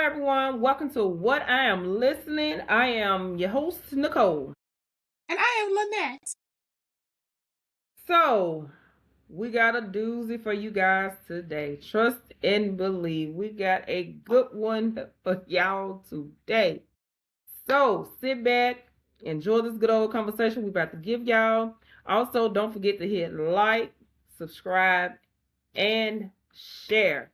everyone. Welcome to What I Am Listening. I am your host, Nicole. And I am Lynette. So, we got a doozy for you guys today. Trust and believe. We got a good one for y'all today. So, sit back, enjoy this good old conversation we're about to give y'all. Also, don't forget to hit like, subscribe, and share.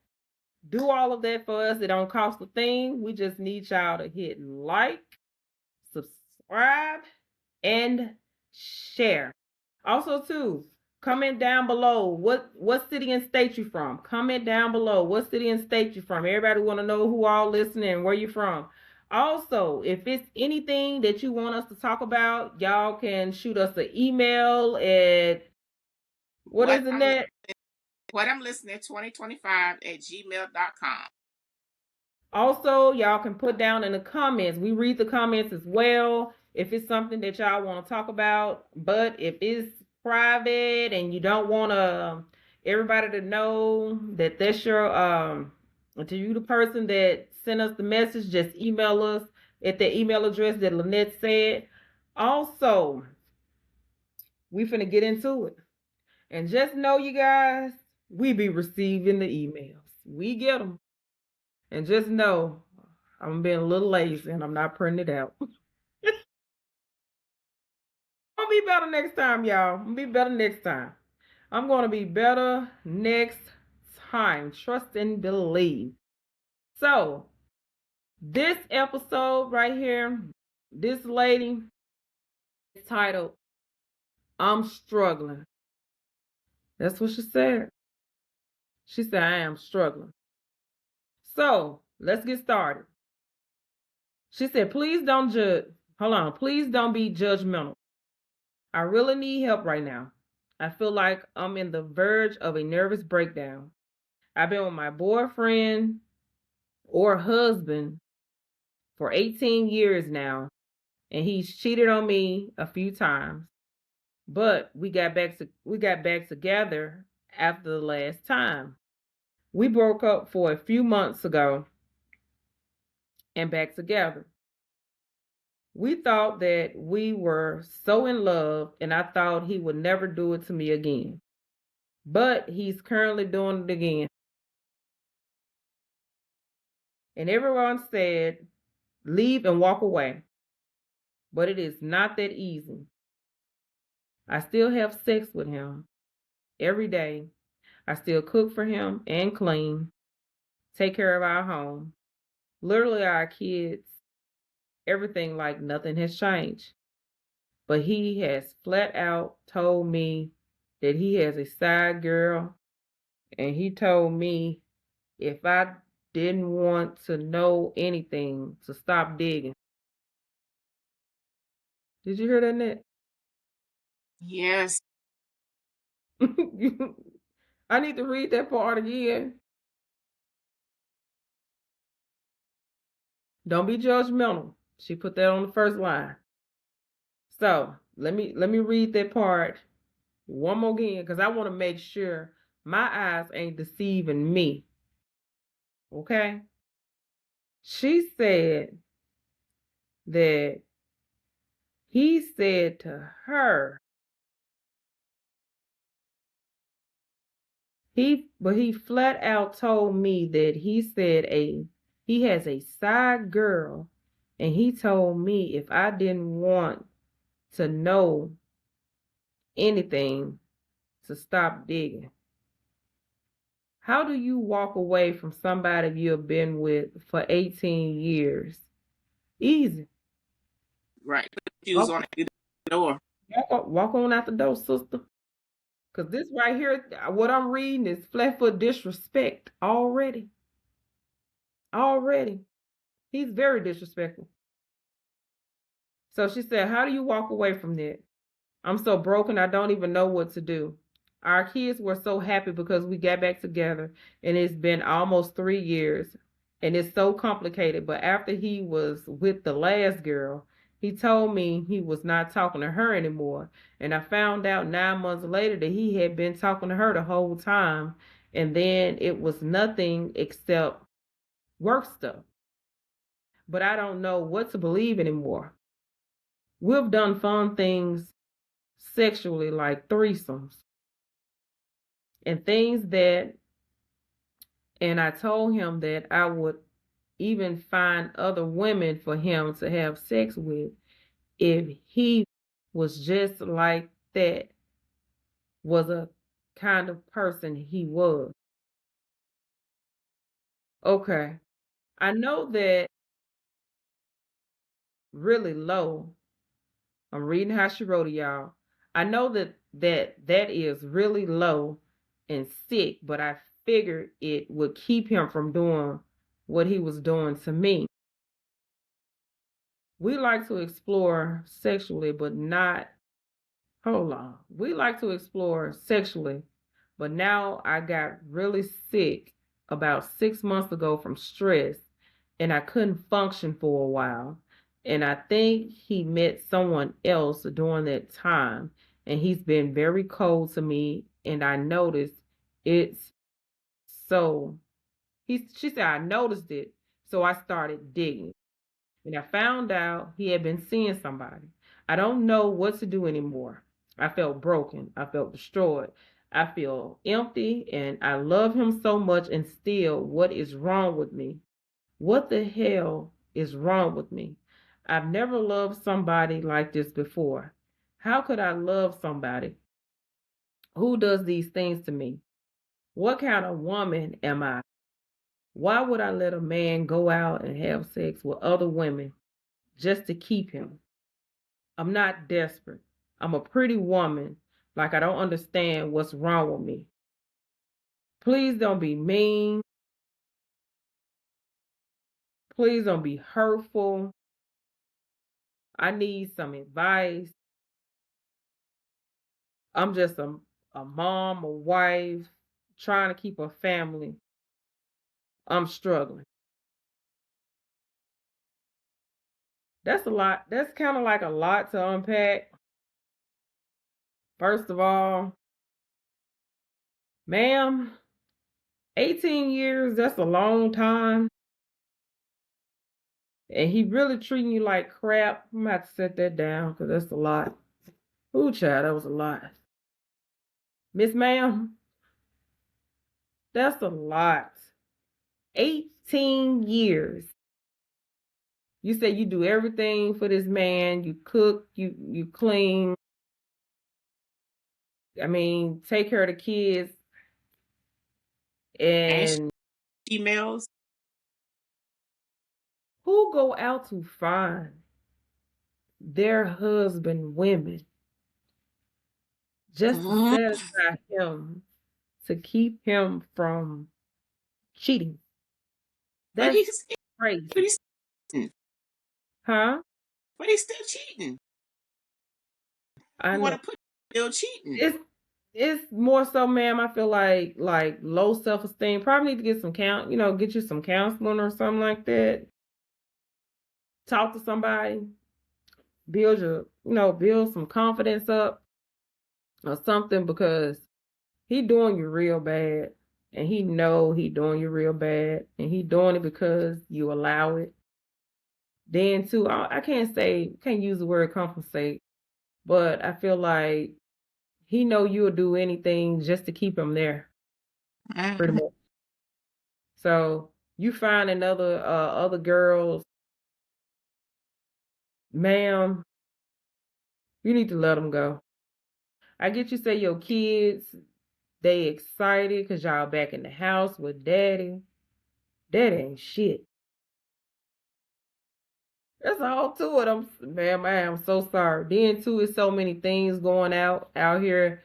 Do all of that for us. It don't cost a thing. We just need y'all to hit like, subscribe, and share. Also, too, comment down below what city and state you from. Comment down below what city and state you from. Everybody want to know who all listening and where you from. Also, if it's anything that you want us to talk about, y'all can shoot us an email at what is it, Net? What I'm listening 2025@gmail.com. Also, y'all can put down in the comments. We read the comments as well if it's something that y'all want to talk about. But if it's private and you don't want everybody to know that that's your to you the person that sent us the message, just email us at the email address that Lynette said. Also, we finna get into it. And just know, you guys, we be receiving the emails. We get them. And just know, I'm being a little lazy and I'm not printing it out. I'll be better next time, y'all. I'm gonna be better next time. I'm gonna be better next time. Trust and believe. So, this episode right here, this lady is titled, I'm Struggling. That's what she said. She said, I am struggling. So, let's get started. She said, please don't judge. Hold on. Please don't be judgmental. I really need help right now. I feel like I'm in the verge of a nervous breakdown. I've been with my boyfriend or husband for 18 years now, and he's cheated on me a few times. But we got back together after the last time. We broke up for a few months ago and back together. We thought that we were so in love, and I thought he would never do it to me again. But he's currently doing it again. And everyone said, leave and walk away. But it is not that easy. I still have sex with him every day. I still cook for him and clean, take care of our home, literally our kids, everything like nothing has changed. But he has flat out told me that he has a side girl, and he told me if I didn't want to know anything, to stop digging. Did you hear that, Net? Yes. I need to read that part again. Don't be judgmental. She put that on the first line. So let me read that part one more again, because I want to make sure my eyes ain't deceiving me. Okay? She said that he said to her, he flat out told me that he has a side girl, and he told me if I didn't want to know anything, to stop digging. How do you walk away from somebody you've been with for 18 years? Easy. Right. Shoes on the door. Walk on out the door, sister. Because this right here, what I'm reading is flat foot disrespect already. Already. He's very disrespectful. So she said, how do you walk away from that? I'm so broken, I don't even know what to do. Our kids were so happy because we got back together, and it's been almost 3 years, and it's so complicated. But after he was with the last girl, he told me he was not talking to her anymore. And I found out 9 months later that he had been talking to her the whole time. And then it was nothing except work stuff. but I don't know what to believe anymore. We've done fun things sexually, like threesomes and things that, and I told him that I would even find other women for him to have sex with if he was just like that, was a kind of person he was. Okay. I know that really low. I'm reading how she wrote it, y'all. I know that is really low and sick, but I figured it would keep him from doing what he was doing to me. We like to explore sexually, but not, hold on. We like to explore sexually, but now I got really sick about 6 months ago from stress, and I couldn't function for a while. And I think he met someone else during that time, and he's been very cold to me. And I noticed it's so she said I noticed it, so I started digging. And I found out he had been seeing somebody. I don't know what to do anymore. I felt broken. I felt destroyed. I feel empty, and I love him so much, and still, what is wrong with me? What the hell is wrong with me? I've never loved somebody like this before. How could I love somebody who does these things to me? What kind of woman am I? Why would I let a man go out and have sex with other women just to keep him? I'm not desperate. I'm a pretty woman. Like, I don't understand what's wrong with me. Please don't be mean. Please don't be hurtful. I need some advice. I'm just a mom, a wife, trying to keep a family. I'm struggling. That's a lot. That's kind of like a lot to unpack. First of all, ma'am, 18 years, that's a long time. And he really treating you like crap. I'm gonna have to set that down because that's a lot. Ooh, child, that was a lot. Miss Ma'am, that's a lot. 18 years. You say you do everything for this man. You cook, you clean. I mean, take care of the kids. And emails. who go out to find their husband women just to satisfy him, to keep him from cheating? That's crazy. But he's cheating. Huh? But he's still cheating. I You know. want to put still cheating. It's more so, ma'am. I feel like low self-esteem. Probably need to get some get you some counseling or something like that. Talk to somebody, build some confidence up or something, because he doing you real bad, and he know he doing you real bad, and he doing it because you allow it. Then too, I can't use the word compensate, but I feel like he know you'll do anything just to keep him there, pretty much. So you find another other girls, ma'am, you need to let them go. I get you say your kids, they excited because y'all back in the house with daddy. Daddy ain't shit. That's all to it. Ma'am, I am so sorry. Then too, it's so many things going out here.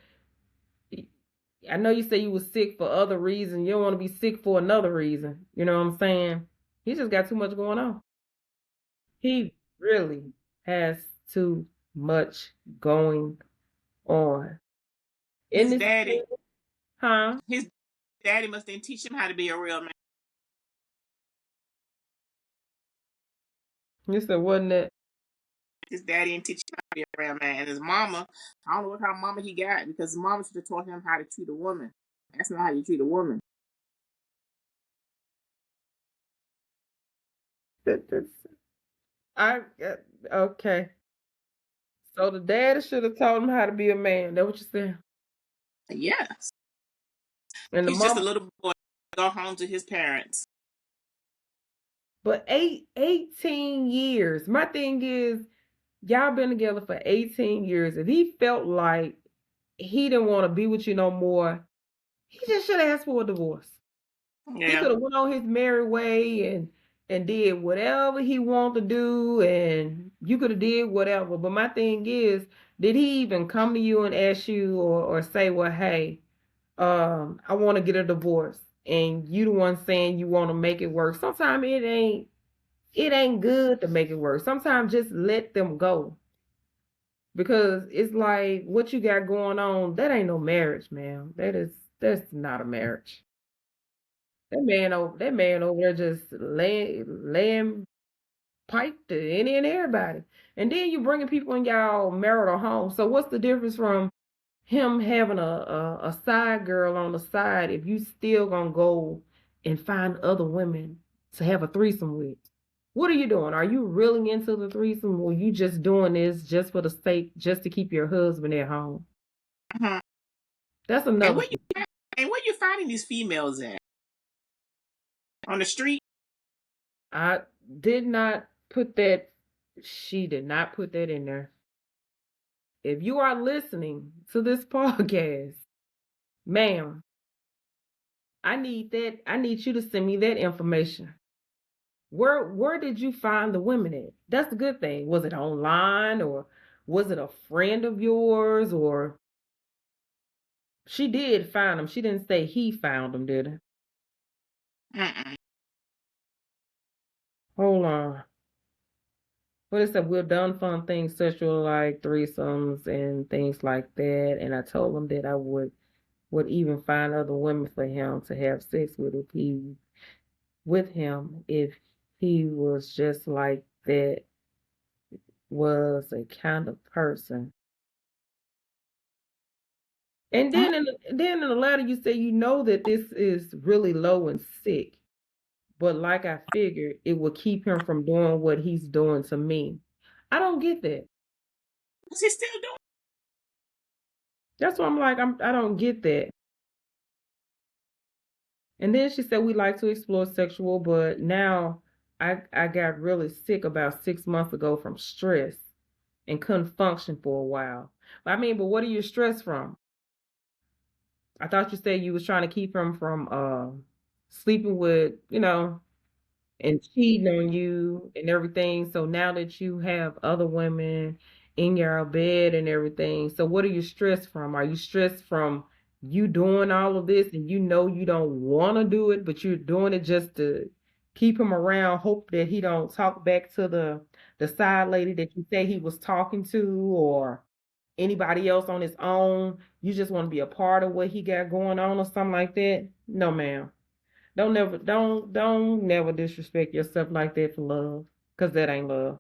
I know you say you was sick for other reasons. You don't want to be sick for another reason. You know what I'm saying? He just got too much going on. He really has too much going on. His daddy, huh? His daddy must then teach him how to be a real man. You said, wasn't it? His daddy didn't teach him how to be a real man. And his mama, I don't know what kind of mama he got, because his mama should have taught him how to treat a woman. That's not how you treat a woman. That's I okay. So the dad should have taught him how to be a man. That what you saying? Yes. And the He's just a mom, little boy. Go home to his parents. but 18 years. My thing is, y'all been together for 18 years. If he felt like he didn't want to be with you no more, he just should have asked for a divorce. He Yeah. could have went on his merry way and did whatever he wanted to do, and you could have did whatever. But my thing is, did he even come to you and ask you or say, well, hey, I want to get a divorce, and you the one saying you want to make it work? Sometimes it ain't good to make it work. Sometimes just let them go, because it's like what you got going on. That ain't no marriage, man. That's not a marriage. That man over there just laying pipe to any and everybody. And then you bringing people in y'all marital home. So what's the difference from him having a side girl on the side if you still gonna go and find other women to have a threesome with? What are you doing? Are you really into the threesome, or you just doing this just for the sake, just to keep your husband at home? Hmm. That's And another where thing. you finding these females at? On the street? I did not put that. She did not put that in there. If you are listening to this podcast, ma'am, I need that. I need you to send me that information. Where did you find the women at? That's the good thing. Was it online, or was it a friend of yours, or she did find them? She didn't say he found them, did it? Mm-mm. Hold on. What is that? We've done fun things, sexual, like threesomes and things like that. And I told him that I would even find other women for him to have sex with him if he was just like that, was a kind of person. And Oh, then in the letter you say you know that this is really low and sick, but like I figured it would keep him from doing what he's doing to me. I don't get that. what's he still doing? That's why I'm like I don't get that. And then she said we like to explore sexual, but now I got really sick about 6 months ago from stress and couldn't function for a while. I mean, but what are you stressed from? I thought you said you was trying to keep him from sleeping with, and cheating on you and everything. So now that you have other women in your bed and everything, so what are you stressed from? Are you stressed from you doing all of this and you know you don't want to do it, but you're doing it just to keep him around, hope that he don't talk back to the side lady that you say he was talking to, or anybody else on his own? You just want to be a part of what he got going on or something like that? No, ma'am. Don't never disrespect yourself like that for love, because that ain't love.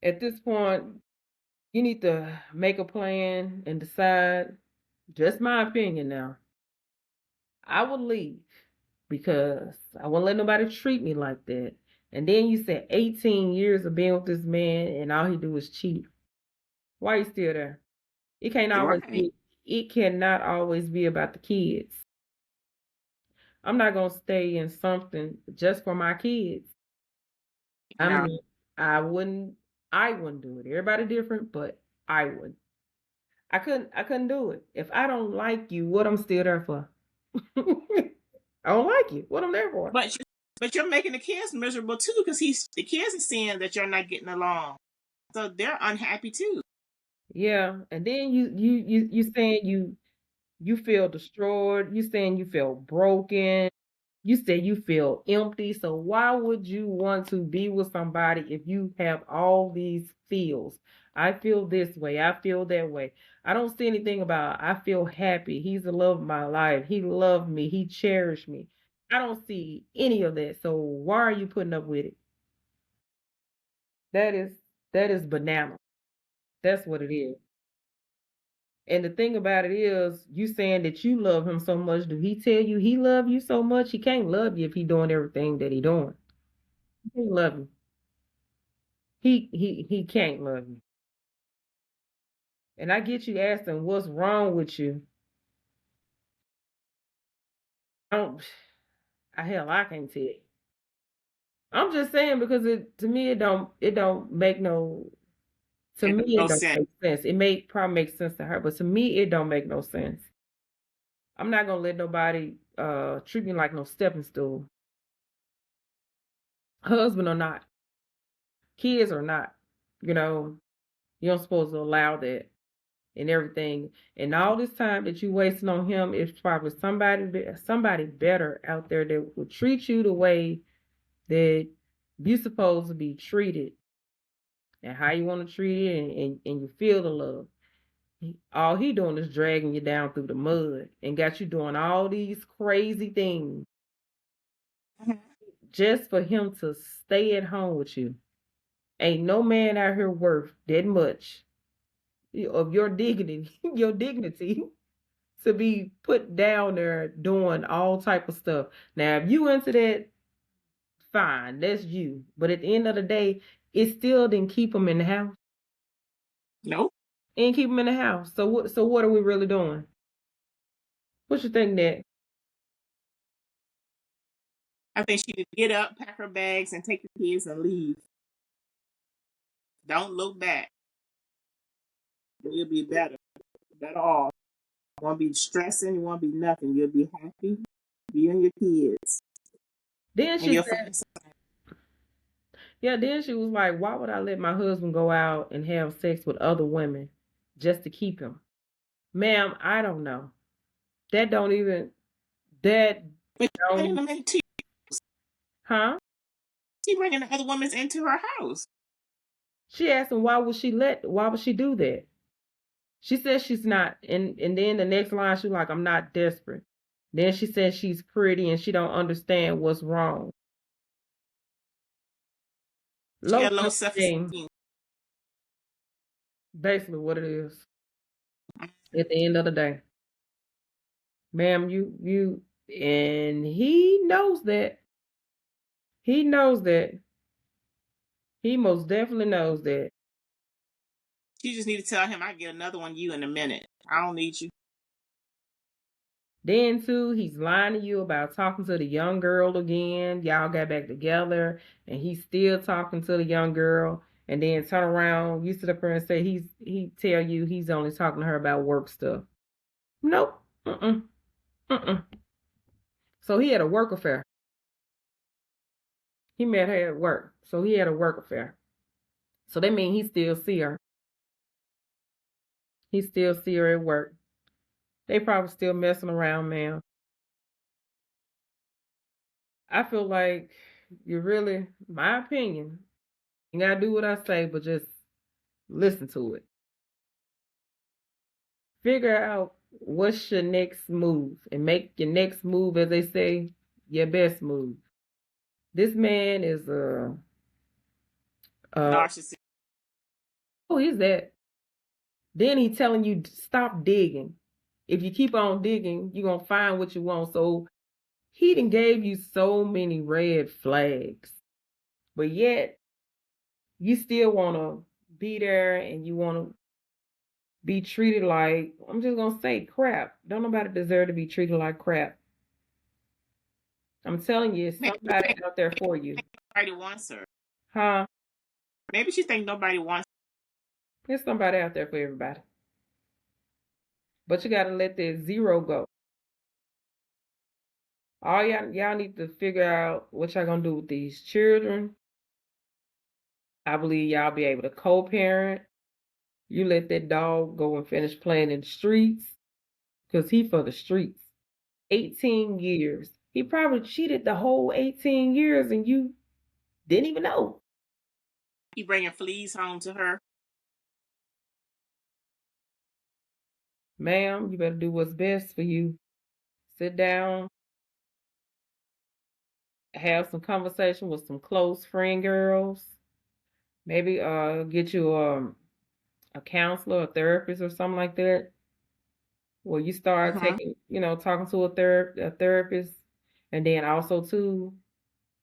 At this point, you need to make a plan and decide. Just my opinion now. I would leave because I won't let nobody treat me like that. And then you said 18 years of being with this man and all he do is cheat. Why you still there? It can't always Right. be it cannot always be about the kids. I'm not gonna stay in something just for my kids. I No. mean, I wouldn't I wouldn't do it. Everybody different, but I would. I couldn't do it. If I don't like you, what I'm still there for? I don't like you. What I'm there for? But you're making the kids miserable too, because the kids are seeing that you're not getting along, so they're unhappy too. Yeah. And then you saying you feel destroyed. You saying you feel broken. You said you feel empty. So why would you want to be with somebody if you have all these feels? I feel this way. I feel that way. I don't see anything about I feel happy. He's the love of my life. He loved me. He cherished me. I don't see any of that. So why are you putting up with it? That is that is banana. That's what it is. And the thing about it is, you saying that you love him so much. Do he tell you he love you so much? He can't love you if he doing everything that he doing. He can't love you. He can't love you. And I get you asking what's wrong with you. I don't hell, I can't tell you. I'm just saying because it to me it don't make no to It me makes it no don't sense. make sense. It may probably make sense to her, but to me it don't make no sense. I'm not gonna let nobody treat me like no stepping stool. Husband or not, kids or not. You know, you don't supposed to allow that and everything. And all this time that you wasting on him is probably somebody better out there that will treat you the way that you supposed to be treated and how you want to treat it and you feel the love. All he doing is dragging you down through the mud and got you doing all these crazy things Mhm. just for him to stay at home with you. Ain't no man out here worth that much of your dignity, your dignity to be put down there doing all type of stuff. Now, if you into that, fine, that's you. But at the end of the day, it still didn't keep him in the house. Nope. It didn't keep him in the house. So what? So what are we really doing? What you think that? I think she need to get up, pack her bags, and take the kids and leave. Don't look back. You'll be better. Better off. You won't be stressing. You won't be nothing. You'll be happy. You and your kids. Then And she your said, friends. yeah. Then she was like, why would I let my husband go out and have sex with other women just to keep him? Ma'am, I don't know. That don't even that But she bringing don't them into huh? she bringing the other women into her house. She asked him why would she do that? She says she's not and then the next line she was like, I'm not desperate. Then she says she's pretty and she don't understand what's wrong. She Low got low self-esteem, self-esteem. basically what it is at the end of the day. Ma'am, you and he knows that. He knows that. He most definitely knows that. She just need to tell him I get another one you in a minute. I don't need you. Then too, he's lying to you about talking to the young girl again. Y'all got back together, and he's still talking to the young girl. And then turn around, you sit up here and say he tell you he's only talking to her about work stuff. Nope. Mm-mm. Mm-mm. So he had a work affair. He met her at work. So he had a work affair. So that means he still see her. He still see her at work. They probably still messing around, man. I feel like you really, my opinion, you gotta do what I say, but just listen to it. Figure out what's your next move and make your next move, as they say, your best move. This man is Narcissist. oh, he's that. Then he telling you stop digging. If you keep on digging, you're gonna find what you want. So he done gave you so many red flags, but yet you still wanna be there and you wanna be treated like, I'm just gonna say, crap. Don't nobody deserve to be treated like crap. I'm telling you, it's Maybe she somebody think out there for you. nobody wants her. Huh? Maybe she think nobody wants There's somebody out there for everybody. But you gotta let that zero go. All y'all need to figure out what y'all gonna do with these children. I believe y'all be able to co-parent. You let that dog go and finish playing in the streets. Cause he for the streets. 18 years. He probably cheated the whole 18 years and you didn't even know. he bringing fleas home to her. Ma'am, you better do what's best for you. Sit down, have some conversation with some close friend girls. Maybe get you a counselor, a therapist, or something like that. Where you start Mm-hmm. taking, talking to a therapist, and then also too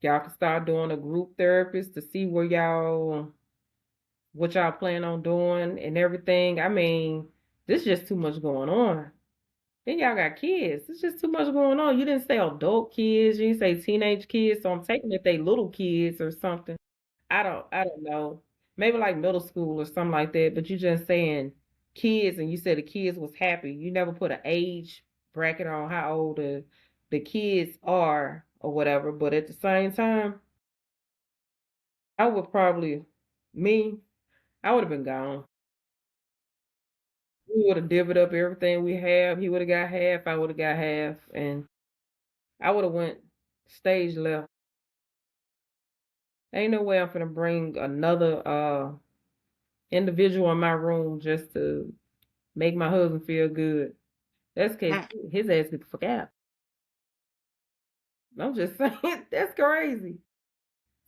Y'all can start doing a group therapist to see what y'all plan on doing and everything. I mean, there's just too much going on. Then y'all got kids. It's just too much going on. You didn't say adult kids. You didn't say teenage kids. So I'm taking it they little kids or something. I don't know. Maybe like middle school or something like that. But you just saying kids and you said the kids was happy. You never put an age bracket on how old the kids are or whatever. But at the same time, I would probably me, I would have been gone. We would have divvied up everything we have. He would have got half, I would have got half, and I would have went stage left. Ain't no way I'm gonna bring another individual in my room just to make my husband feel good. That's case his ass get the fuck out. I'm just saying that's crazy.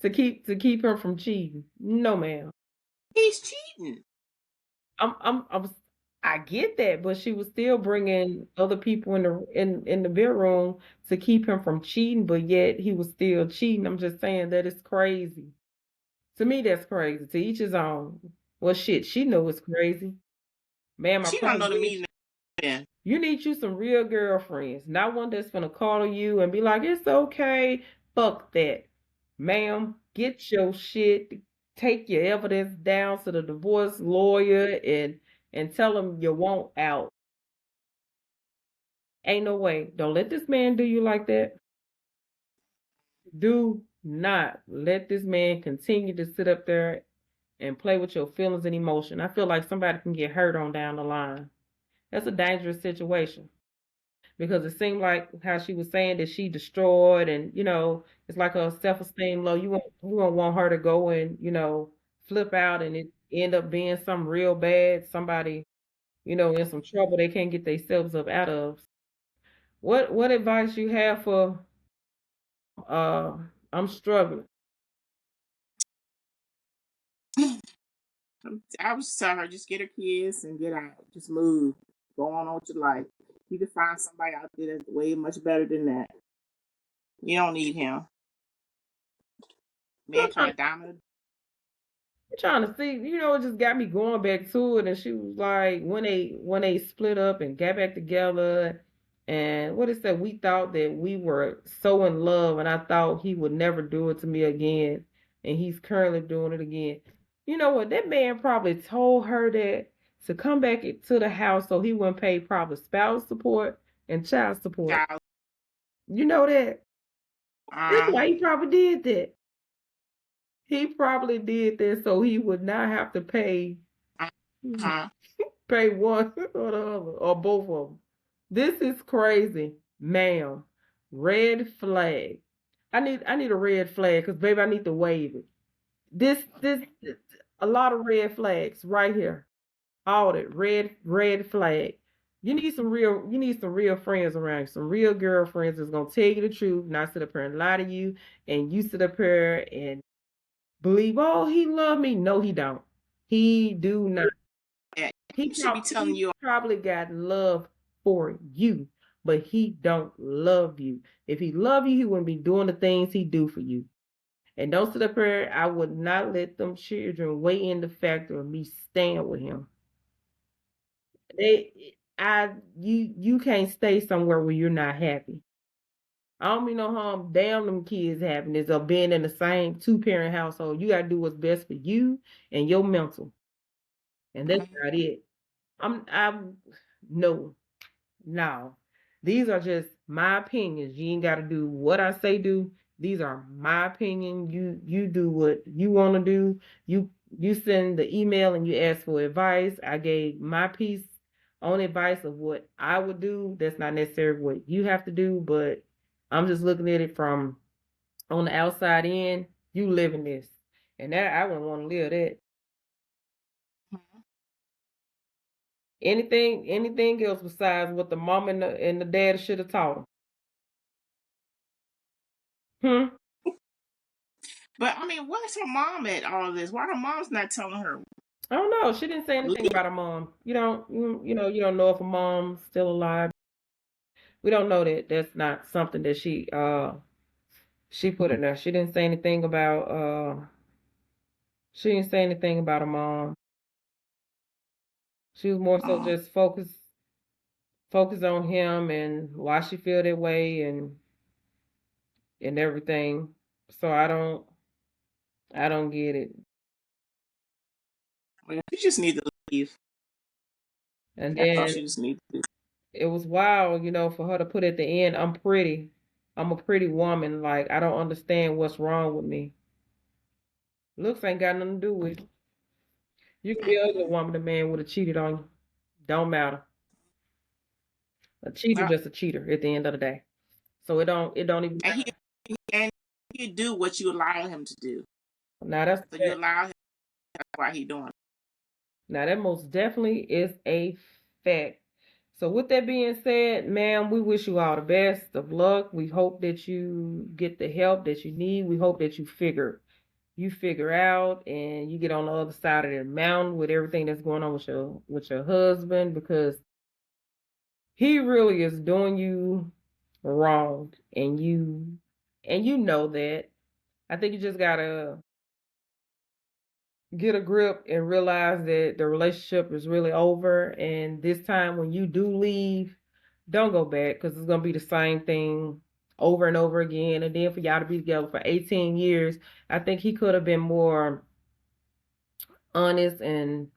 To keep him from cheating. No ma'am. He's cheating. I'm I get that, but she was still bringing other people in the bedroom to keep him from cheating, but yet he was still cheating. I'm just saying that is crazy. To me, that's crazy. To each his own. Well, shit, she know it's crazy. Ma'am, I She don't know the promise meaning of it. you need you some real girlfriends, not one that's gonna call you and be like, it's okay. Fuck that. Ma'am, get your shit, take your evidence down to the divorce lawyer and tell him you want out. Ain't no way. Don't let this man do you like that. Do not let this man continue to sit up there and play with your feelings and emotion. I feel like somebody can get hurt on down the line. That's a dangerous situation because it seemed like how she was saying that she destroyed and it's like a self-esteem low. You won't want her to go and flip out and it end up being some real bad somebody in some trouble they can't get themselves up out of. What advice you have for uh I'm struggling. I was telling her just get her kids and get out. Just move. Go on with your life. You can find somebody out there that's way much better than that. You don't need him. Man I'm trying to dominate. trying to see, it just got me going back to it. And she was like, when they split up and got back together, and what it said, we thought that we were so in love, and I thought he would never do it to me again, and he's currently doing it again. You know what? That man probably told her that to come back to the house so he wouldn't pay probably spouse support and child support. Child. You know that? That's why he Um, probably did that. He probably did that so he would not have to pay uh, pay one or the other or both of them. This is crazy, ma'am. Red flag. I need a red flag because baby, I need to wave it. This a lot of red flags right here. All that red flag. You need some real friends around you, some real girlfriends that's gonna tell you the truth, not sit up here and lie to you, and you sit up here and believe, oh, he love me. No, he don't. He do not. yeah, He he should be probably telling he you. probably got love for you, but he don't love you. If he love you, he wouldn't be doing the things he do for you. And don't sit up here. I would not let them children weigh in the factor of me staying with him. You can't stay somewhere where you're not happy. I don't mean no harm. Damn them kids happiness of being in the same two-parent household. You gotta do what's best for you and your mental, and that's about it. I'm no. No, these are just my opinions. You ain't got to do what I say do. These are my opinion. You do what you want to do. You send the email and you ask for advice. I gave my piece on advice of what I would do. That's not necessarily what you have to do, but I'm just looking at it from on the outside in. You living this, and that I wouldn't want to live that. Anything else besides what the mom and the dad should have taught them? Hmm. But I mean, where's her mom at all of this? Why her mom's not telling her? I don't know. She didn't say anything about her mom. You don't know if her mom's still alive. We don't know that. That's not something that She put it there. She didn't say anything about her mom. She was more so Oh, just focused on him and why she feel that way and everything. So I don't get it. well, you just need to leave. And That's all then she just needs to do. it was wild, for her to put at the end, I'm pretty. I'm a pretty woman. Like, I don't understand what's wrong with me. Looks ain't got nothing to do with it. You can be an ugly woman, the man would have cheated on you. Don't matter. A cheater Well, just a cheater at the end of the day. So it don't even and matter. he do what you allow him to do. Now that's So you that. allow him. That's why he doing it. Now that most definitely is a fact. So with that being said, ma'am, we wish you all the best of luck. We hope that you get the help that you need. We hope that you figure out and you get on the other side of the mountain with everything that's going on with your husband, because he really is doing you wrong, and you know that. I think you just gotta get a grip and realize that the relationship is really over, and this time when you do leave, don't go back, because it's gonna be the same thing over and over again. And then for y'all to be together for 18 years, I think he could have been more honest and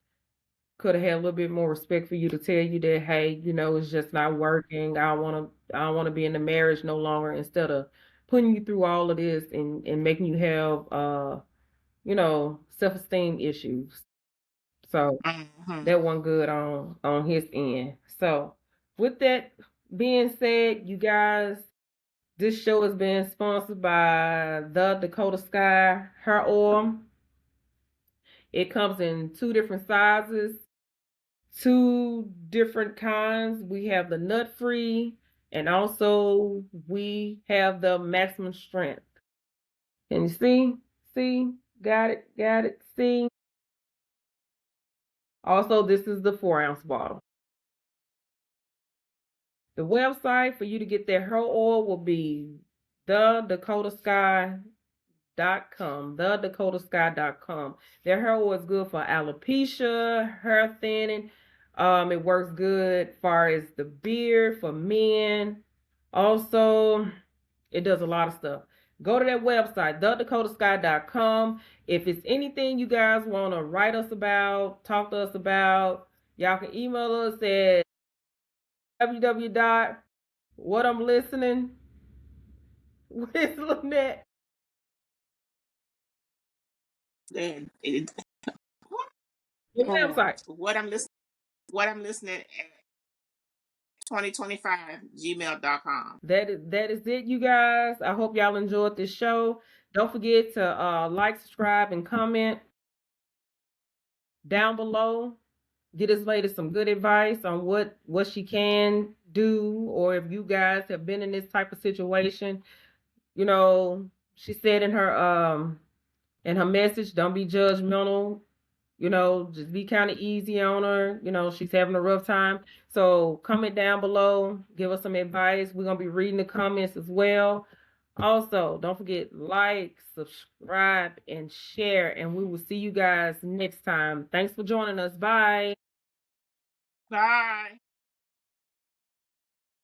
could have had a little bit more respect for you to tell you that, hey, it's just not working. I don't want to be in the marriage no longer, instead of putting you through all of this and making you have self-esteem issues. So Mm-hmm. that wasn't good on his end. So with that being said, you guys, this show is being sponsored by the Dakota Sky Hair Oil. It comes in two different sizes, two different kinds. We have the nut free, and also we have the maximum strength. Can you see? See? Got it. See? Also, this is the 4-ounce bottle. The website for you to get their hair oil will be thedakotasky.com. Thedakotasky.com. Their hair oil is good for alopecia, hair thinning. It works good as far as the beard for men. Also, it does a lot of stuff. Go to that website, thedakotasky.com. If it's anything you guys want to write us about, talk to us about, y'all can email us at www.whatimlistening with Lynette. And The website. what I'm listening at 2025 gmail.com. That is it, you guys. I hope y'all enjoyed this show. Don't forget to like, subscribe, and comment down below. Get this lady some good advice on what she can do, or if you guys have been in this type of situation. She said in her message, don't be judgmental. Just be kind of easy on her. She's having a rough time. So comment down below, give us some advice. We're going to be reading the comments as well. Also, don't forget, like, subscribe, and share. And we will see you guys next time. Thanks for joining us. Bye. Bye.